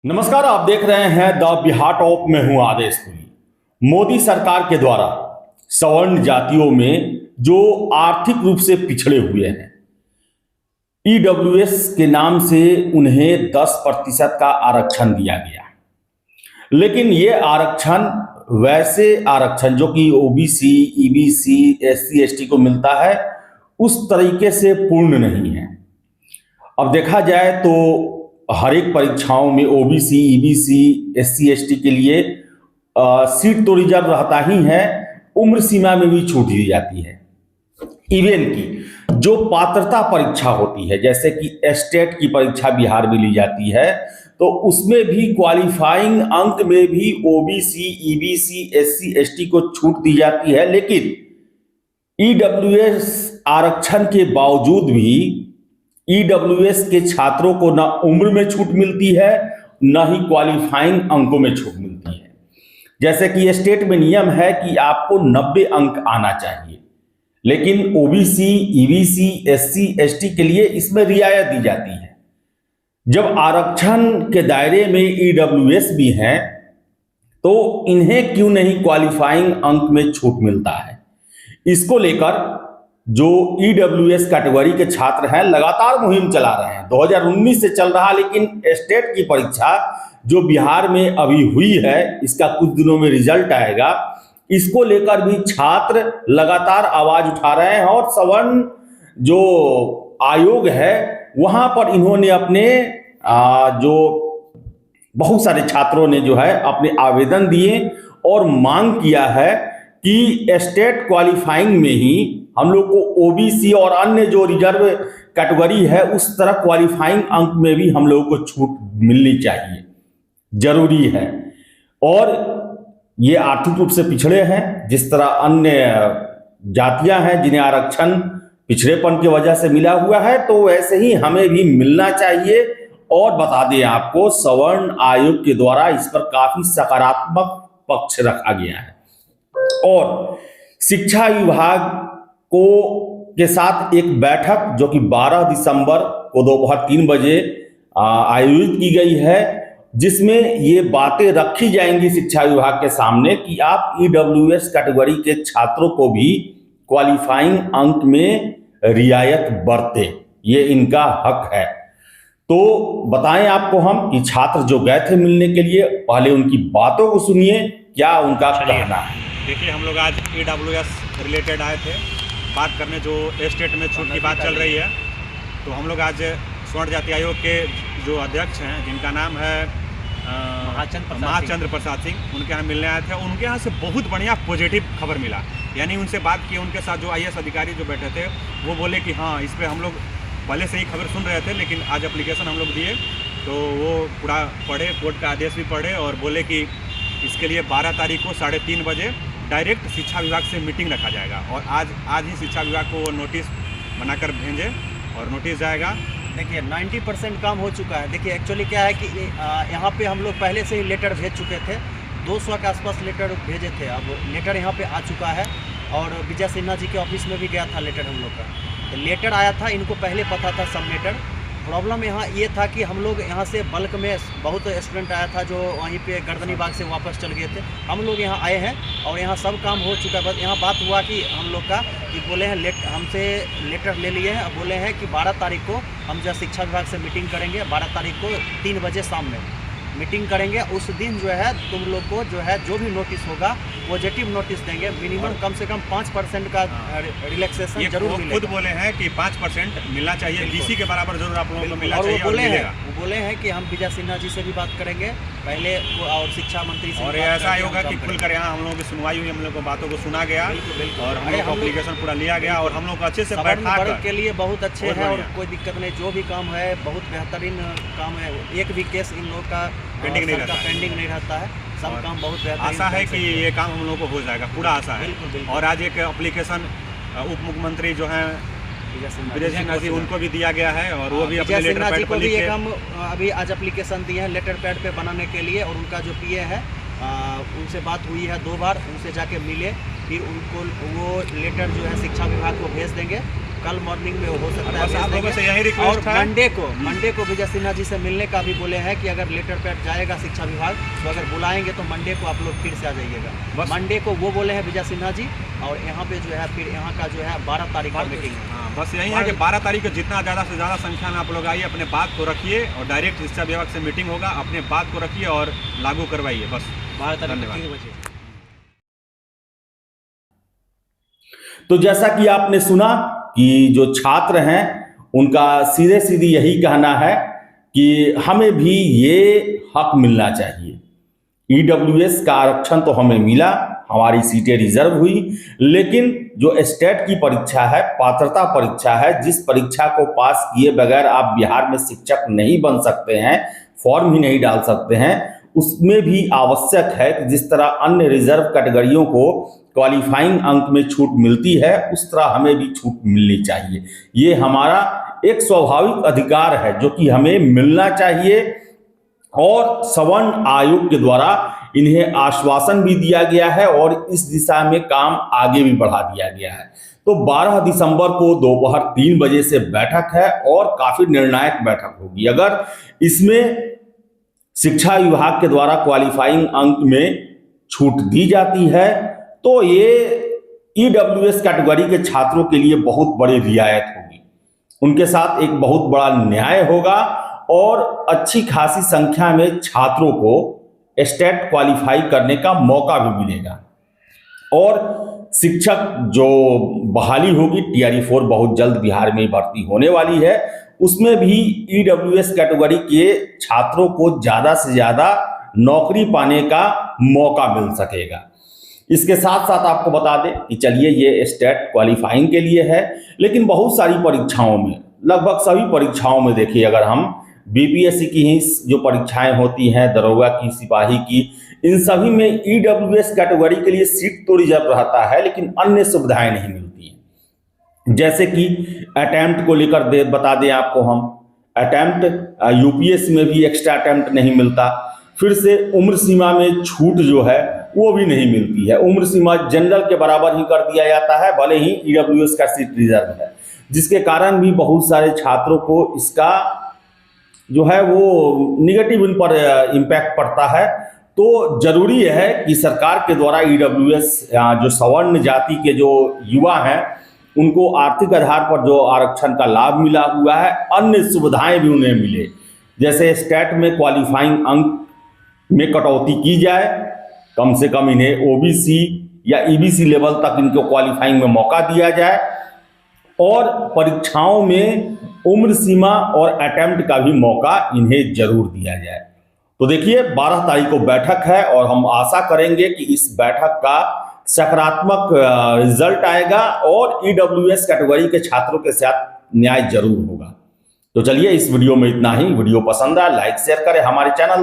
नमस्कार, आप देख रहे हैं द बिहार टॉप में हूं आदेश पुरी। मोदी सरकार के द्वारा सवर्ण जातियों में जो आर्थिक रूप से पिछड़े हुए हैं, ईडब्ल्यूएस के नाम से उन्हें 10% का आरक्षण दिया गया। लेकिन ये आरक्षण वैसे आरक्षण जो कि ओबीसी, ईबीसी, एससी, एसटी को मिलता है, उस तरीके से पूर्ण नहीं है। अब देखा जाए तो हर एक परीक्षाओं में ओबीसी, ईबीसी, एससी, एसटी के लिए सीट तो रिजर्व रहता ही है, उम्र सीमा में भी छूट दी जाती है। इवन की जो पात्रता परीक्षा होती है, जैसे कि स्टेट की परीक्षा बिहार में ली जाती है, तो उसमें भी क्वालिफाइंग अंक में भी ओबीसी, ईबीसी, एससी, एसटी को छूट दी जाती है। लेकिन ईडब्ल्यूएस आरक्षण के बावजूद भी ईडब्ल्यूएस के छात्रों को न उम्र में छूट मिलती है, न ही क्वालिफाइंग अंकों में छूट मिलती है। जैसे कि स्टेट में नियम है कि आपको 90 अंक आना चाहिए, लेकिन ओबीसी, ईबीसी, एससी, एसटी के लिए इसमें रियायत दी जाती है। जब आरक्षण के दायरे में ईडब्ल्यूएस भी हैं, तो इन्हें क्यों नहीं क्वालिफाइंग अंक में छूट मिलता है? इसको लेकर जो ईडब्ल्यूएस कैटेगरी के छात्र हैं, लगातार मुहिम चला रहे हैं। 2019 से चल रहा, लेकिन स्टेट की परीक्षा जो बिहार में अभी हुई है, इसका कुछ दिनों में रिजल्ट आएगा। इसको लेकर भी छात्र लगातार आवाज उठा रहे हैं और सवर्ण जो आयोग है वहां पर इन्होंने अपने जो बहुत सारे छात्रों ने जो है अपने आवेदन दिए और मांग किया है कि स्टेट क्वालिफाइंग में ही हम लोग को ओबीसी और अन्य जो रिजर्व कैटेगरी है उस तरह क्वालिफाइंग अंक में भी हम लोगों को छूट मिलनी चाहिए, जरूरी है। और ये आर्थिक रूप से पिछड़े हैं, जिस तरह अन्य जातियां हैं जिन्हें आरक्षण पिछड़ेपन की वजह से मिला हुआ है, तो वैसे ही हमें भी मिलना चाहिए। और बता दें आपको, सवर्ण आयोग के द्वारा इस पर काफी सकारात्मक पक्ष रखा गया है और शिक्षा विभाग को के साथ एक बैठक जो कि 12 दिसंबर को दोपहर 3 बजे आयोजित की गई है, जिसमें ये बातें रखी जाएंगी शिक्षा विभाग के सामने कि आप ईडब्ल्यूएस कैटेगरी के छात्रों को भी क्वालिफाइंग अंक में रियायत बरते, ये इनका हक है। तो बताएं आपको हम कि छात्र जो गए थे मिलने के लिए, पहले उनकी बातों को सुनिए, क्या उनका कहना है। देखिए, हम लोग आज ईडब्ल्यूएस रिलेटेड आए थे बात करने, जो स्टेट में छूट की बात चल रही है। तो हम लोग आज स्वर्ण जाति आयोग के जो अध्यक्ष हैं, जिनका नाम है महाचंद्र प्रसाद सिंह, उनके यहाँ मिलने आए थे। उनके यहाँ से बहुत बढ़िया पॉजिटिव खबर मिला, यानी उनसे बात की। उनके साथ जो आईएएस अधिकारी जो बैठे थे वो बोले कि हाँ, इस पर हम लोग पहले से ही खबर सुन रहे थे, लेकिन आज एप्लीकेशन हम लोग दिए तो वो पूरा पढ़े, कोर्ट का आदेश भी पढ़े और बोले कि इसके लिए 12 तारीख को 3:30 बजे डायरेक्ट शिक्षा विभाग से मीटिंग रखा जाएगा। और आज ही शिक्षा विभाग को वो नोटिस बनाकर भेजे और नोटिस जाएगा। देखिए 90% काम हो चुका है। देखिए एक्चुअली क्या है कि यहाँ पे हम लोग पहले से ही लेटर भेज चुके थे, 200 के आसपास लेटर भेजे थे। अब लेटर यहाँ पे आ चुका है और विजय सिन्हा जी के ऑफिस में भी गया था लेटर हम लोग का। तो लेटर आया था, इनको पहले पता था सब लेटर। प्रॉब्लम यहाँ ये था कि हम लोग यहाँ से बल्क में बहुत स्टूडेंट आया था जो वहीं पे गर्दनी बाग से वापस चल गए थे। हम लोग यहाँ आए हैं और यहाँ सब काम हो चुका है। बस यहाँ बात हुआ कि हम लोग का कि बोले हैं हमसे लेटर ले लिए हैं। अब बोले हैं कि 12 तारीख को हम जो शिक्षा विभाग से मीटिंग करेंगे, 12 तारीख को 3 बजे शाम में मीटिंग करेंगे। उस दिन जो है तुम लोग को जो है जो भी नोटिस होगा पॉजिटिव नोटिस देंगे। मिनिमम कम से कम 5% का रिलैक्सेशन जरूर मिलेगा। खुद बोले हैं कि 5% मिलना चाहिए, बीसी के बराबर जरूर आप लोगों को मिलना चाहिए। वो बोले हैं कि हम विजय सिन्हा जी से भी बात करेंगे पहले और शिक्षा मंत्री से। और ऐसा होगा कि खुलकर यहाँ हम लोगों की सुनवाई हुई, हम लोग को बातों को सुना गया और हम लोग को एप्लीकेशन पूरा लिया गया और हम लोग को अच्छे से बैठा के लिए बहुत अच्छे हैं और कोई दिक्कत नहीं। जो भी काम है बहुत बेहतरीन काम है, एक भी केस इन लोग का पेंडिंग नहीं रहता है। सब काम बहुत बेहतर। आशा है कि ये काम हम लोग को हो जाएगा, पूरा आशा है। और आज एक एप्लीकेशन उप मुख्यमंत्री जो हैं विजय सिन्हा जी, उनको भी दिया गया है और वो भी अपने लेटर पैड पर लिख के हम अभी आज एप्लीकेशन दिए हैं लेटर पैड पे बनाने के लिए। और उनका जो पीए है उनसे बात हुई है 2 बार, उनसे जाके मिले, फिर उनको वो लेटर जो है शिक्षा विभाग को भेज देंगे। कल मॉर्निंग में हो सकता है बस आप भेज लोगों से देंगे। यही और रिक्वेस्ट है मंडे को विजय सिन्हा जी से मिलने का भी बोले हैं कि अगर लेटर पैड जाएगा शिक्षा विभाग तो अगर बुलाएंगे तो मंडे को आप लोग फिर से आ जाइएगा। बस। मंडे को वो बोले हैं विजय सिन्हा जी, और यहाँ पे जो है फिर यहाँ का जो है 12 तारीख का मीटिंग है। हाँ, बस यही है कि 12 तारीख को जितना ज़्यादा से ज़्यादा संख्या में आप लोग आइए, अपने बात को रखिए और डायरेक्ट शिक्षा विभाग से मीटिंग होगा, अपने बात को रखिए और लागू करवाइए। बस 12 तारीख धन्यवाद। 3 बजे। तो जैसा कि आपने सुना कि जो छात्र हैं उनका सीधे सीधी यही कहना है कि हमें भी ये हक मिलना चाहिए। ईडब्ल्यूएस का आरक्षण तो हमें मिला, हमारी सीटें रिजर्व हुई, लेकिन जो स्टेट की परीक्षा है, पात्रता परीक्षा है, जिस परीक्षा को पास किए बगैर आप बिहार में शिक्षक नहीं बन सकते हैं, फॉर्म ही नहीं डाल सकते हैं, उसमें भी आवश्यक है कि जिस तरह अन्य रिजर्व कैटेगरियों को क्वालिफाइंग अंक में छूट मिलती है, उस तरह हमें भी छूट मिलनी चाहिए। ये हमारा एक स्वाभाविक अधिकार है जो कि हमें मिलना चाहिए, और सवर्ण आयोग के द्वारा इन्हें आश्वासन भी दिया गया है और इस दिशा में काम आगे भी बढ़ा दिया गया है। तो 12 दिसंबर को दोपहर 3 बजे से बैठक है और काफी निर्णायक बैठक होगी। अगर इसमें शिक्षा विभाग के द्वारा क्वालिफाइंग अंक में छूट दी जाती है तो ये ईडब्ल्यूएस कैटेगरी के छात्रों के लिए बहुत बड़ी रियायत होगी, उनके साथ एक बहुत बड़ा न्याय होगा और अच्छी खासी संख्या में छात्रों को स्टेट क्वालिफाई करने का मौका भी मिलेगा। और शिक्षक जो बहाली होगी, टीआरई 4 बहुत जल्द बिहार में भर्ती होने वाली है, उसमें भी ईडब्ल्यूएस कैटेगरी के छात्रों को ज़्यादा से ज़्यादा नौकरी पाने का मौका मिल सकेगा। इसके साथ साथ आपको बता दें कि चलिए ये स्टेट क्वालिफाइंग के लिए है, लेकिन बहुत सारी परीक्षाओं में, लगभग सभी परीक्षाओं में देखिए, अगर हम बीपीएससी की ही जो परीक्षाएं होती हैं, दरोगा की, सिपाही की, इन सभी में ईडब्ल्यूएस कैटेगरी के लिए सीट तो रिजर्व रहता है, लेकिन अन्य सुविधाएं नहीं मिलती हैं। जैसे कि अटेम्प्ट को लेकर बता दें आपको, हम अटेम्प्ट यूपीएससी में भी एक्स्ट्रा अटेम्प्ट नहीं मिलता। फिर से उम्र सीमा में छूट जो है वो भी नहीं मिलती है, उम्र सीमा जनरल के बराबर ही कर दिया जाता है, भले ही ईडब्ल्यूएस का सीट रिजर्व है, जिसके कारण भी बहुत सारे छात्रों को इसका जो है वो निगेटिव इन पर इम्पैक्ट पड़ता है। तो जरूरी है कि सरकार के द्वारा ईडब्ल्यूएस जो सवर्ण जाति के जो युवा हैं उनको आर्थिक आधार पर जो आरक्षण का लाभ मिला हुआ है, अन्य सुविधाएं भी उन्हें मिले। जैसे स्टेट में क्वालिफाइंग अंक में कटौती की जाए, कम से कम इन्हें ओबीसी या ईबीसी लेवल तक इनको क्वालिफाइंग में मौका दिया जाए, और परीक्षाओं में उम्र सीमा और अटेम्प्ट का भी मौका इन्हें जरूर दिया जाए। तो देखिए 12 तारीख को बैठक है और हम आशा करेंगे कि इस बैठक का सकारात्मक रिजल्ट आएगा और ईडब्ल्यूएस कैटेगरी के छात्रों के साथ न्याय जरूर होगा। तो चलिए इस वीडियो में इतना ही। वीडियो पसंद आया लाइक शेयर करें, हमारे चैनल